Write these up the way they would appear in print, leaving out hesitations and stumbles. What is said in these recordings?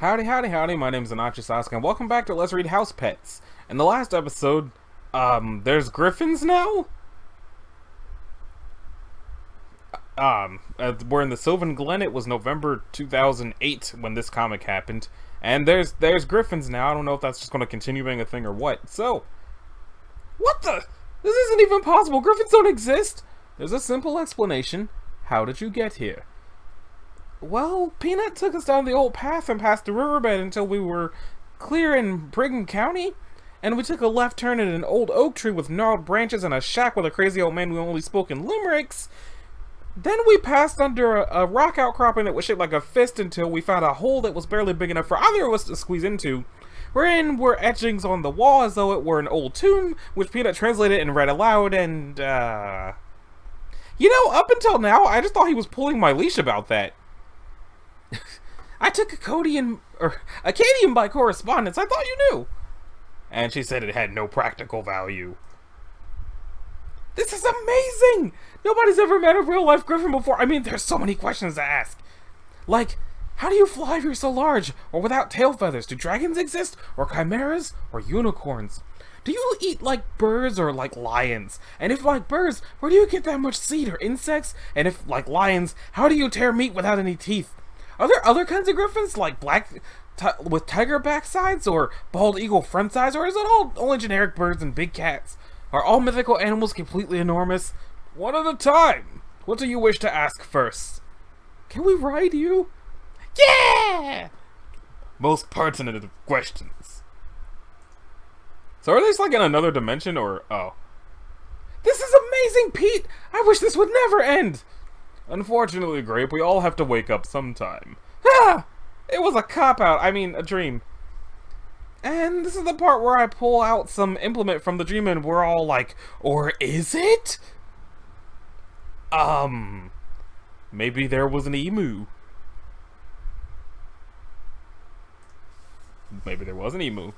Howdy, howdy, howdy, my name is Anachi Sasuke, and welcome back to Let's Read Housepets. In the last episode, there's griffins now? We're in the Sylvan Glen. It was November 2008 when this comic happened. And there's griffins now. I don't know if that's just going to continue being a thing or what. So, what the? This isn't even possible. Griffins don't exist. There's a simple explanation. How did you get here? Well, Peanut took us down the old path and past the riverbed until we were clear in Brigham County, and we took a left turn at an old oak tree with gnarled branches and a shack with a crazy old man who only spoke in limericks. Then we passed under a rock outcropping that was shaped like a fist until we found a hole that was barely big enough for either of us to squeeze into, wherein were etchings on the wall as though it were an old tomb, which Peanut translated and read aloud, and, You know, up until now, I just thought he was pulling my leash about that. I took Acadian by correspondence. I thought you knew. And she said it had no practical value. This is amazing! Nobody's ever met a real-life griffin before. I mean, there's so many questions to ask. Like, how do you fly if you're so large? Or without tail feathers? Do dragons exist? Or chimeras? Or unicorns? Do you eat like birds or like lions? And if like birds, where do you get that much seed or insects? And if like lions, how do you tear meat without any teeth? Are there other kinds of griffins, like black with tiger backsides, or bald eagle front sides, or is it all only generic birds and big cats? Are all mythical animals completely enormous? One at a time! What do you wish to ask first? Can we ride you? Yeah! Most pertinent of questions. So are these like in another dimension, or, oh. This is amazing, Pete! I wish this would never end! Unfortunately, Grape, we all have to wake up sometime. Ah! It was a cop-out, I mean, a dream. And this is the part where I pull out some implement from the dream and we're all like, or is it? Maybe there was an emu. Maybe there was an emu.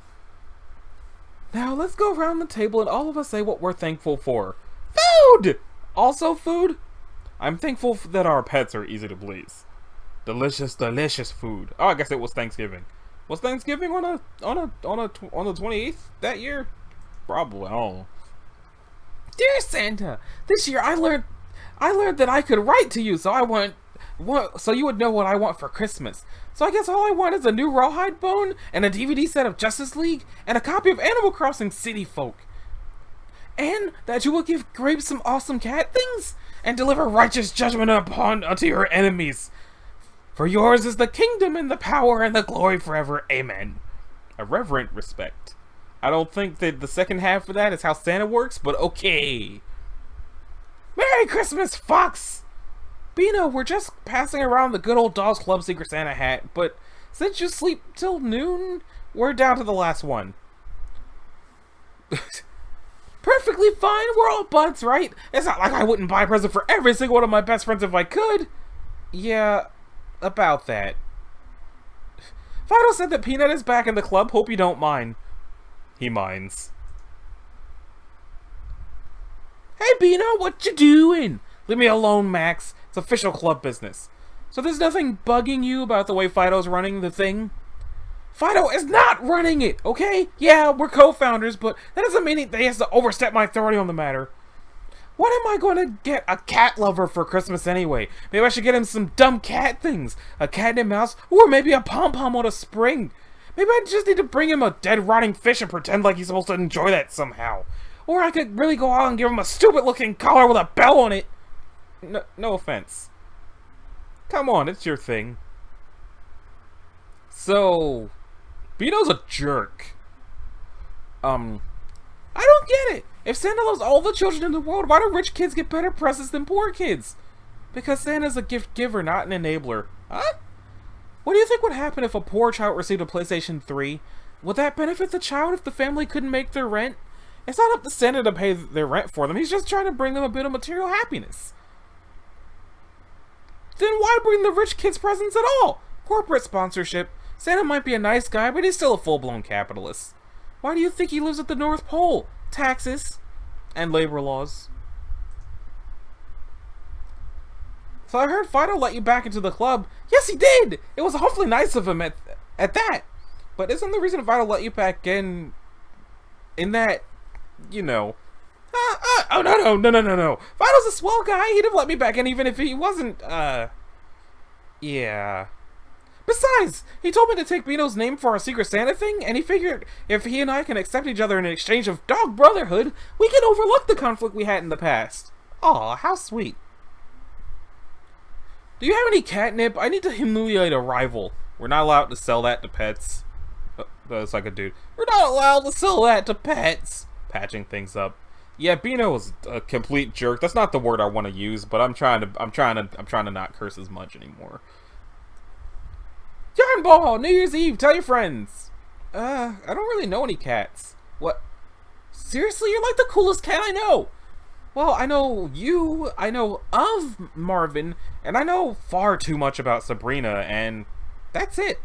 Now let's go around the table and all of us say what we're thankful for. Food! Also food? I'm thankful that our pets are easy to please. Delicious, delicious food. Oh, I guess it was Thanksgiving. Was Thanksgiving on the 28th that year? Probably. I don't know. Dear Santa, this year I learned that I could write to you, so so you would know what I want for Christmas. So I guess all I want is a new rawhide bone and a DVD set of Justice League and a copy of Animal Crossing City Folk. And that you will give Grape some awesome cat things and deliver righteous judgment unto your enemies. For yours is the kingdom and the power and the glory forever. Amen. A reverent respect. I don't think that the second half of that is how Santa works, but okay. Merry Christmas, Fox! Bino, we're just passing around the good old Dolls Club Secret Santa hat, but since you sleep till noon, we're down to the last one. Perfectly fine, we're all buds, right? It's not like I wouldn't buy a present for every single one of my best friends if I could. Yeah, about that. Fido said that Peanut is back in the club, hope you don't mind. He minds. Hey Bino, what you doing? Leave me alone, Max. It's official club business. So there's nothing bugging you about the way Fido's running the thing? Fido is not running it, okay? Yeah, we're co-founders, but that doesn't mean he has to overstep my authority on the matter. What am I going to get a cat lover for Christmas anyway? Maybe I should get him some dumb cat things. A cat and mouse, or maybe a pom-pom on a spring. Maybe I just need to bring him a dead rotting fish and pretend like he's supposed to enjoy that somehow. Or I could really go out and give him a stupid-looking collar with a bell on it. No offense. Come on, it's your thing. So, Bino's a jerk. I don't get it. If Santa loves all the children in the world, why do rich kids get better presents than poor kids? Because Santa's a gift giver, not an enabler. Huh? What do you think would happen if a poor child received a PlayStation 3? Would that benefit the child if the family couldn't make their rent? It's not up to Santa to pay their rent for them. He's just trying to bring them a bit of material happiness. Then why bring the rich kids presents at all? Corporate sponsorship. Santa might be a nice guy, but he's still a full-blown capitalist. Why do you think he lives at the North Pole? Taxes. And labor laws. So I heard Fido let you back into the club. Yes, he did! It was awfully nice of him at that. But isn't the reason Fido let you back in that, you know... oh, no. Fido's a swell guy. He'd have let me back in even if he wasn't, yeah. Besides, he told me to take Bino's name for our Secret Santa thing, and he figured if he and I can accept each other in exchange of dog brotherhood, we can overlook the conflict we had in the past. Aw, how sweet. Do you have any catnip? I need to humiliate a rival. We're not allowed to sell that to pets. That's like a dude. We're not allowed to sell that to pets. Patching things up. Yeah, Bino was a complete jerk. That's not the word I want to use, but I'm trying to not curse as much anymore. John Ball, New Year's Eve, tell your friends. I don't really know any cats. What? Seriously, you're like the coolest cat I know. Well, I know you, I know of Marvin, and I know far too much about Sabrina, and that's it.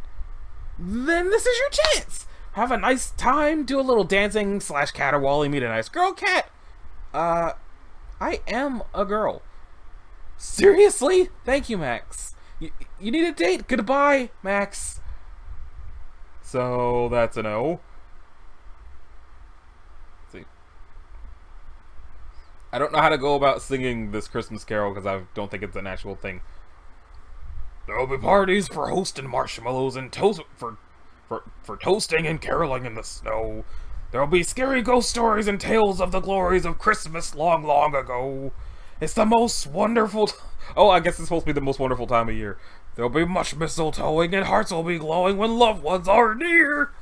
Then this is your chance. Have a nice time, do a little dancing / caterwauling, meet a nice girl cat. I am a girl. Seriously? Thank you, Max. You need a date? Goodbye, Max. So, that's a no. Let's see. I don't know how to go about singing this Christmas carol because I don't think it's an actual thing. There'll be parties for hosting marshmallows and toast for toasting and caroling in the snow. There'll be scary ghost stories and tales of the glories of Christmas long, long ago. It's the most wonderful... Oh, I guess it's supposed to be the most wonderful time of year. There'll be much mistletoeing and hearts will be glowing when loved ones are near.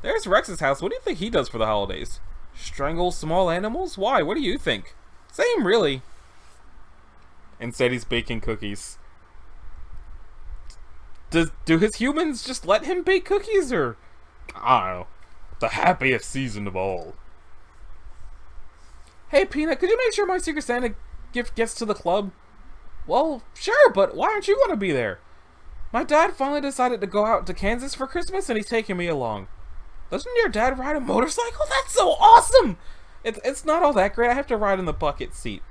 There's Rex's house. What do you think he does for the holidays? Strangle small animals? Why? What do you think? Same, really. Instead, he's baking cookies. Do his humans just let him bake cookies, or... I don't know. The happiest season of all. Hey, Peanut, could you make sure my Secret Santa gift gets to the club? Well, sure, but why aren't you going to be there? My dad finally decided to go out to Kansas for Christmas, and he's taking me along. Doesn't your dad ride a motorcycle? That's so awesome! It's not all that great. I have to ride in the bucket seat.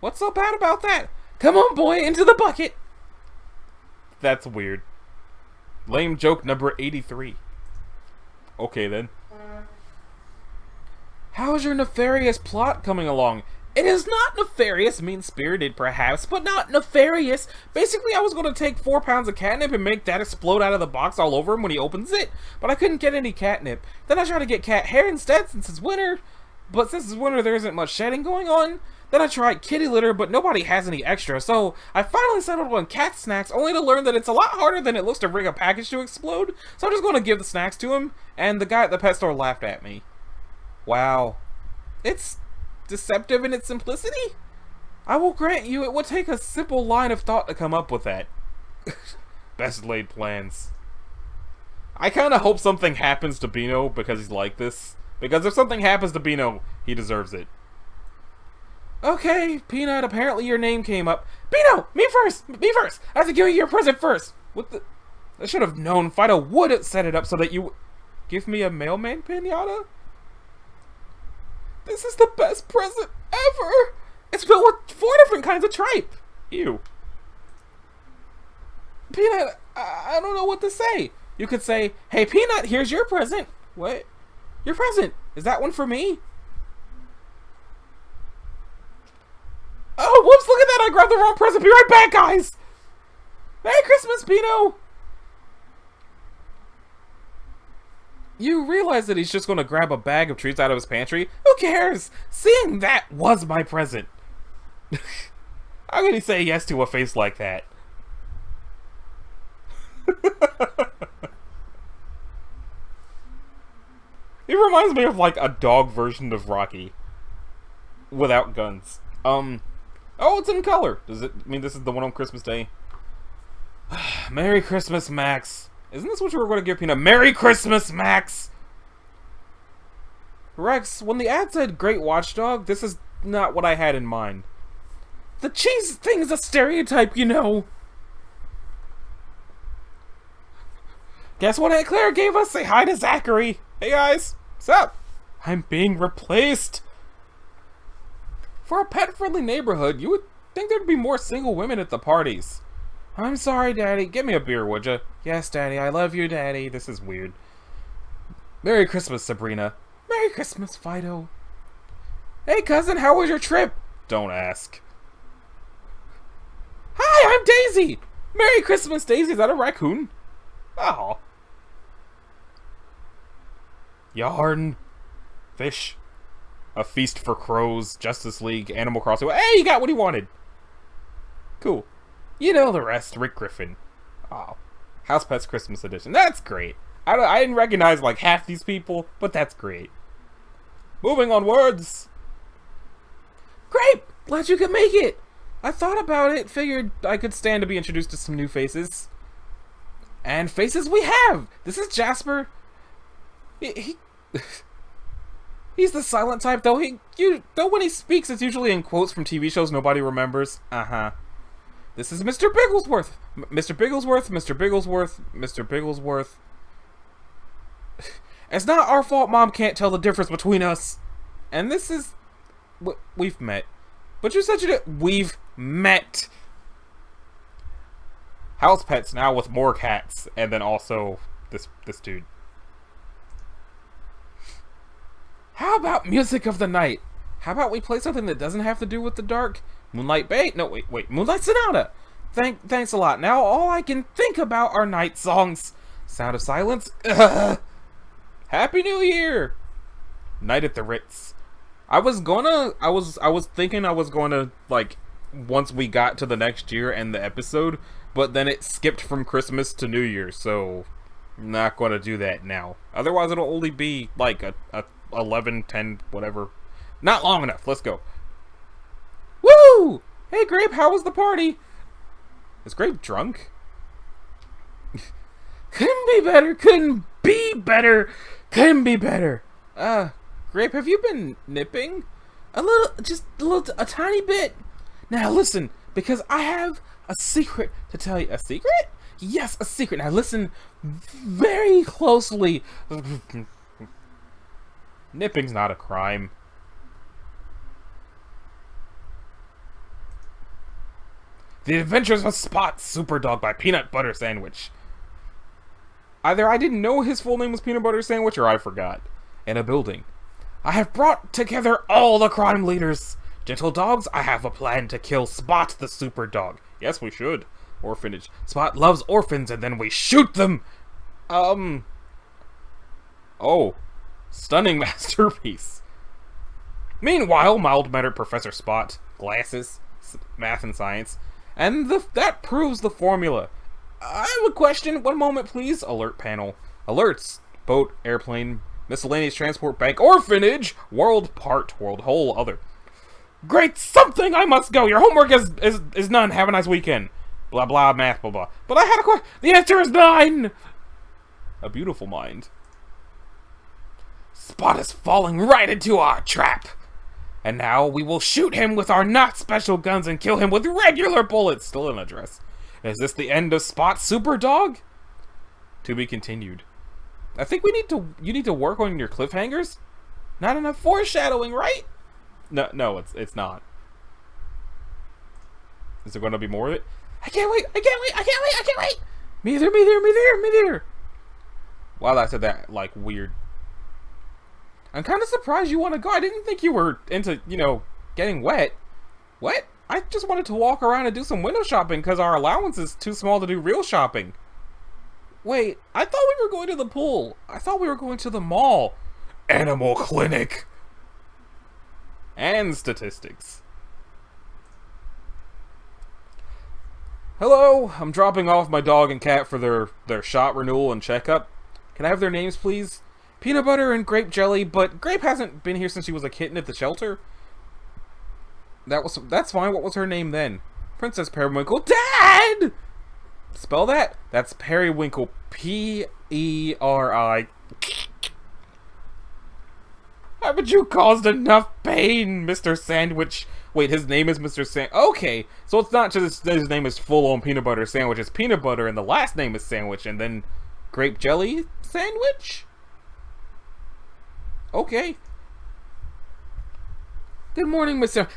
What's so bad about that? Come on, boy, into the bucket! That's weird. Lame joke number 83. Okay, then. How's your nefarious plot coming along? It is not nefarious, mean-spirited perhaps, but not nefarious. Basically, I was going to take 4 pounds of catnip and make that explode out of the box all over him when he opens it, but I couldn't get any catnip. Then I tried to get cat hair instead since it's winter, but since it's winter there isn't much shedding going on. Then I tried kitty litter, but nobody has any extra, so I finally settled on cat snacks, only to learn that it's a lot harder than it looks to rig a package to explode, so I'm just going to give the snacks to him, and the guy at the pet store laughed at me. Wow. It's deceptive in its simplicity? I will grant you it would take a simple line of thought to come up with that. Best laid plans. I kind of hope something happens to Bino because he's like this, because if something happens to Bino, he deserves it. Okay, Peanut, apparently your name came up. Bino! Me first! Me first! I have to give you your present first! What the... I should have known Fido would set it up so that you... Give me a mailman pinata? This is the best present ever! It's filled with 4 different kinds of tripe! Ew. Peanut, I don't know what to say. You could say, hey Peanut, here's your present. What? Your present? Is that one for me? Oh, whoops, look at that! I grabbed the wrong present! Be right back, guys! Merry Christmas, Bino! You realize that he's just going to grab a bag of treats out of his pantry? Who cares? Seeing that was my present. How can he say yes to a face like that? It reminds me of like a dog version of Rocky. Without guns. Oh, it's in color. Does it mean this is the one on Christmas Day? Merry Christmas, Max. Isn't this what you were going to give Peanut? Merry Christmas, Max! Rex, when the ad said Great Watchdog, this is not what I had in mind. The cheese thing's a stereotype, you know. Guess what Aunt Claire gave us? Say hi to Zachary. Hey guys, what's up? I'm being replaced. For a pet-friendly neighborhood, you would think there'd be more single women at the parties. I'm sorry, Daddy. Get me a beer, would ya? Yes, Daddy. I love you, Daddy. This is weird. Merry Christmas, Sabrina. Merry Christmas, Fido. Hey, cousin, how was your trip? Don't ask. Hi, I'm Daisy. Merry Christmas, Daisy. Is that a raccoon? Oh. Yarn. Fish. A Feast for Crows. Justice League. Animal Crossing. Hey, you got what he wanted. Cool. You know the rest. Rick Griffin. Oh. Housepets Christmas Edition. That's great. I didn't recognize like half these people, but that's great. Moving onwards. Great! Glad you could make it. I thought about it, figured I could stand to be introduced to some new faces. And faces we have! This is Jasper. He's the silent type, though though when he speaks, it's usually in quotes from TV shows nobody remembers. Uh-huh. This is Mr. Bigglesworth. Mr. Bigglesworth, Mr. Bigglesworth, Mr. Bigglesworth. It's not our fault Mom can't tell the difference between us. And this is... We've met. But you said you did... We've met. Housepets now with more cats. And then also this dude. How about music of the night? How about we play something that doesn't have to do with the dark? Moonlight Bay? No, wait. Moonlight Sonata. Thanks a lot. Now all I can think about are night songs. Sound of Silence. Ugh. Happy New Year. Night at the Ritz. I was thinking I was gonna, like, once we got to the next year and the episode, but then it skipped from Christmas to New Year, so I'm not gonna do that now. Otherwise it'll only be like a 11, 10, whatever. Not long enough. Let's go. Woo! Hey Grape, how was the party? Is Grape drunk? Couldn't be better. Grape, have you been nipping? A tiny bit. Now listen, because I have a secret to tell you. A secret? Yes, a secret. Now listen very closely. Nipping's not a crime. The Adventures of Spot Superdog by Peanut Butter Sandwich. Either I didn't know his full name was Peanut Butter Sandwich or I forgot. In a building. I have brought together all the crime leaders. Gentle dogs, I have a plan to kill Spot the super dog. Yes, we should. Orphanage. Spot loves orphans and then we shoot them. Oh. Stunning masterpiece. Meanwhile, mild-mannered Professor Spot. Glasses. Math and science. And that proves the formula. I have a question. One moment, please. Alert panel. Alerts. Boat, airplane, miscellaneous transport, bank, orphanage, world part, world whole, other. Great something! I must go. Your homework is none. Have a nice weekend. Blah, blah, math, blah, blah. But I had a question. The answer is 9! A beautiful mind. Spot is falling right into our trap. And now we will shoot him with our not special guns and kill him with regular bullets. Still in a dress. Is this the end of Spot Superdog? To be continued. I think you need to work on your cliffhangers. Not enough foreshadowing, right? No, it's not. Is there going to be more of it? I can't wait! Me either. Wow, I said that like weird. I'm kind of surprised you want to go. I didn't think you were into, getting wet. What? I just wanted to walk around and do some window shopping because our allowance is too small to do real shopping. Wait, I thought we were going to the pool. I thought we were going to the mall. Animal clinic. And statistics. Hello, I'm dropping off my dog and cat for their shot renewal and checkup. Can I have their names, please? Peanut Butter and Grape Jelly, but Grape hasn't been here since she was a kitten at the shelter. That's fine. What was her name then? Princess Periwinkle. Dad! Spell that? That's Periwinkle. P-E-R-I. Haven't you caused enough pain, Mr. Sandwich? Wait, his name is Mr. Sandwich. Okay, so it's not just his name is full-on Peanut Butter Sandwich. It's Peanut Butter, and the last name is Sandwich, and then Grape Jelly Sandwich? Okay. Good morning, Mr.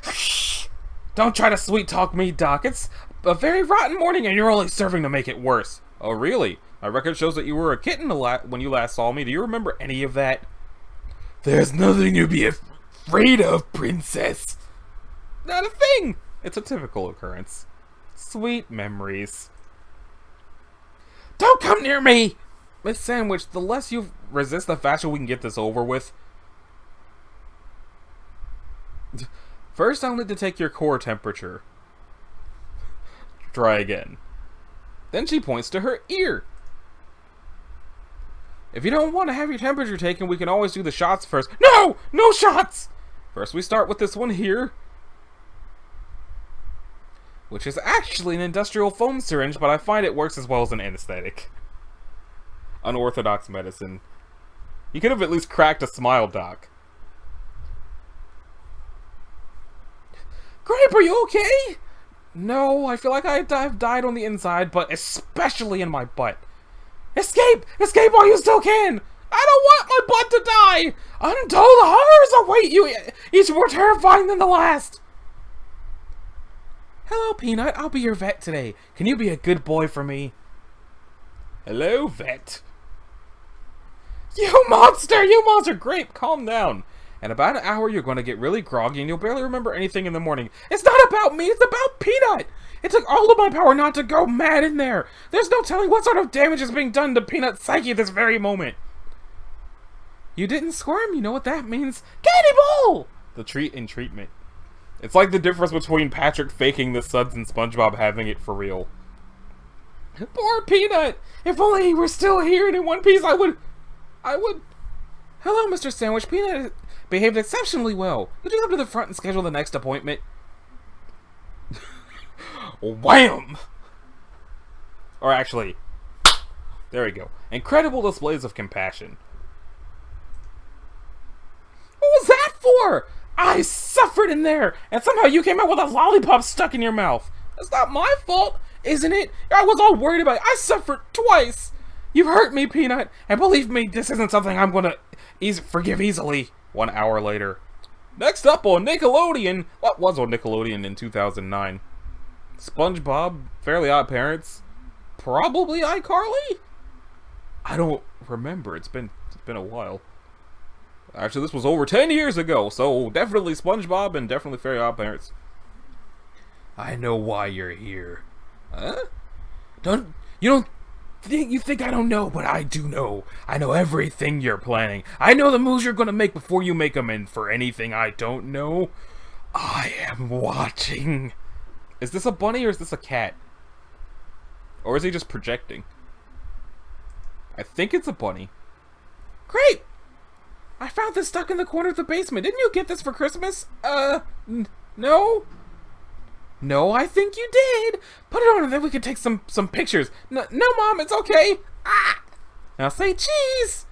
Don't try to sweet talk me, Doc. It's a very rotten morning and you're only serving to make it worse. Oh, really? My record shows that you were a kitten when you last saw me. Do you remember any of that? There's nothing to be afraid of, princess. Not a thing. It's a typical occurrence. Sweet memories. Don't come near me! Miss Sandwich, the less you resist, the faster we can get this over with. First, I'll need to take your core temperature. Try again. Then she points to her ear. If you don't want to have your temperature taken, we can always do the shots first. No! No shots! First we start with this one here. Which is actually an industrial foam syringe, but I find it works as well as an anesthetic. Unorthodox medicine. You could have at least cracked a smile, Doc. Grape, are you okay? No, I feel like I've died on the inside, but especially in my butt. Escape! Escape while you still can! I don't want my butt to die! Untold horrors await you, each more terrifying than the last! Hello, Peanut. I'll be your vet today. Can you be a good boy for me? Hello, vet. You monster! You monster! Grape, calm down. In about an hour, you're going to get really groggy and you'll barely remember anything in the morning. It's not about me, it's about Peanut! It took all of my power not to go mad in there. There's no telling what sort of damage is being done to Peanut's psyche at this very moment. You didn't squirm, you know what that means. Candy Bowl! The treat in treatment. It's like the difference between Patrick faking the suds and SpongeBob having it for real. Poor Peanut! If only he were still here and in one piece, I would... Hello, Mr. Sandwich. Peanut behaved exceptionally well. Could you come to the front and schedule the next appointment? Wham! Or actually, there we go. Incredible displays of compassion. What was that for? I suffered in there, and somehow you came out with a lollipop stuck in your mouth. It's not my fault, isn't it? I was all worried about it. I suffered twice. You've hurt me, Peanut, and believe me, this isn't something I'm gonna forgive easily. 1 hour later. Next up on Nickelodeon. What was on Nickelodeon in 2009? SpongeBob, Fairly Odd Parents, probably iCarly? I don't remember. It's been a while. Actually, this was over 10 years ago, so definitely SpongeBob and definitely Fairly Odd Parents. I know why you're here. Huh? You think I don't know, but I do know. I know everything you're planning. I know the moves you're gonna make before you make them, and for anything I don't know, I am watching. Is this a bunny or is this a cat? Or is he just projecting? I think it's a bunny. Great! I found this stuck in the corner of the basement. Didn't you get this for Christmas? No? No, I think you did. Put it on and then we can take some pictures. No, Mom, it's okay. Ah! Now say cheese.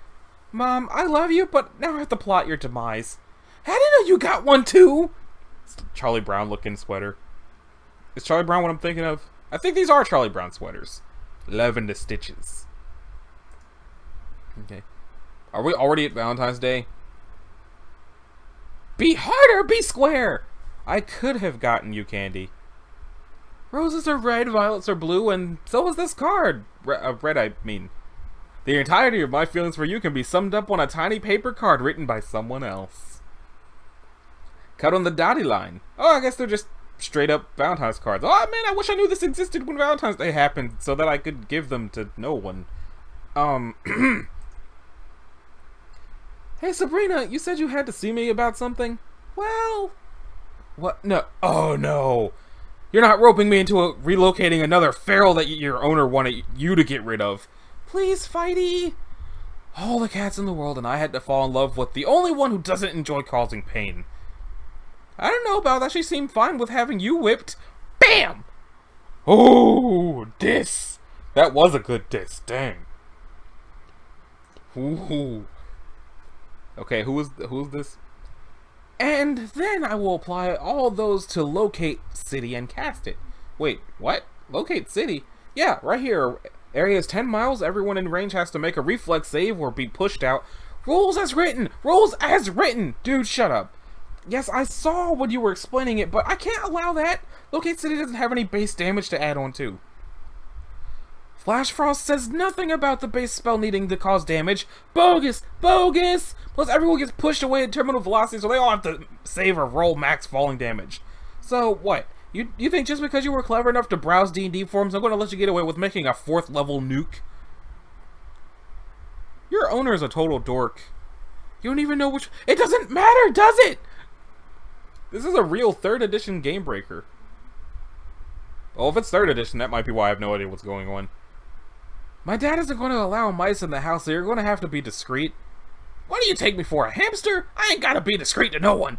Mom, I love you, but now I have to plot your demise. I didn't know you got one too. It's Charlie Brown looking sweater. Is Charlie Brown what I'm thinking of? I think these are Charlie Brown sweaters. Lavender stitches. Okay. Are we already at Valentine's Day? Be harder, be square! I could have gotten you candy. Roses are red, violets are blue, and so is this card. Red, I mean. The entirety of my feelings for you can be summed up on a tiny paper card written by someone else. Cut on the dotted line. Oh, I guess they're just straight up Valentine's cards. Oh man, I wish I knew this existed when Valentine's Day happened so that I could give them to no one. Hey Sabrina, you said you had to see me about something? Well... What? No. Oh no. You're not roping me into relocating another feral that your owner wanted you to get rid of. Please, Fighty. All the cats in the world and I had to fall in love with the only one who doesn't enjoy causing pain. I don't know about that. She seemed fine with having you whipped. BAM! Oh, diss. That was a good diss. Dang. Ooh. Okay, who's this? And then I will apply all those to locate city and cast it. Wait, what? Locate city? Yeah, right here. Area is 10 miles. Everyone in range has to make a reflex save or be pushed out. Rules as written! Rules as written! Dude, shut up. Yes, I saw when you were explaining it, but I can't allow that. Locate City doesn't have any base damage to add on to. Flash Frost says nothing about the base spell needing to cause damage. Bogus! Bogus! Plus everyone gets pushed away at terminal velocity, so they all have to save or roll max falling damage. So, what? You think just because you were clever enough to browse D&D forums, I'm going to let you get away with making a 4th level nuke? Your owner is a total dork. You don't even know which... It doesn't matter, does it? This is a real 3rd edition game breaker. Well, if it's 3rd edition, that might be why I have no idea what's going on. My dad isn't going to allow mice in the house, so you're going to have to be discreet. What do you take me for, a hamster? I ain't got to be discreet to no one.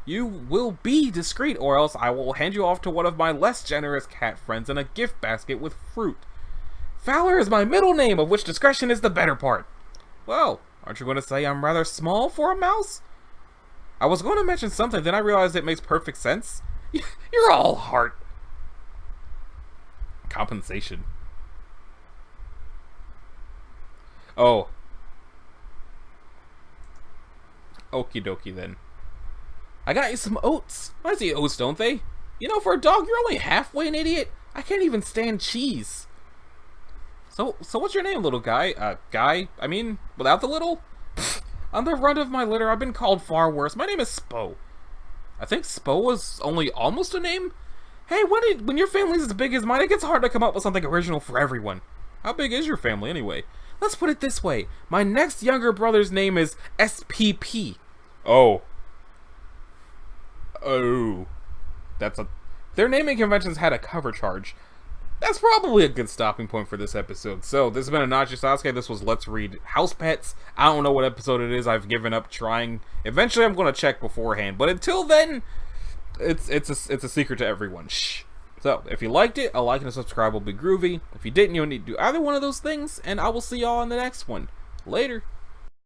You will be discreet, or else I will hand you off to one of my less generous cat friends in a gift basket with fruit. Fowler is my middle name, of which discretion is the better part. Well, aren't you going to say I'm rather small for a mouse? I was going to mention something, then I realized it makes perfect sense. You're all heart. Compensation. Oh. Okie dokie then. I got you some oats. I see oats, don't they? You know, for a dog, you're only halfway an idiot. I can't even stand cheese. So what's your name, little guy? Guy? I mean, without the little? Pfft, on the runt of my litter, I've been called far worse. My name is Spo. I think Spo was only almost a name? Hey, when your family's as big as mine, it gets hard to come up with something original for everyone. How big is your family, anyway? Let's put it this way. My next younger brother's name is SPP. Oh. Oh. Their naming conventions had a cover charge. That's probably a good stopping point for this episode. So, this has been Anachi Sasuke. This was Let's Read Housepets. I don't know what episode it is. I've given up trying. Eventually, I'm going to check beforehand. But until then, it's a secret to everyone. Shh. So, if you liked it, a like and a subscribe will be groovy. If you didn't, you'll need to do either one of those things. And I will see y'all in the next one. Later.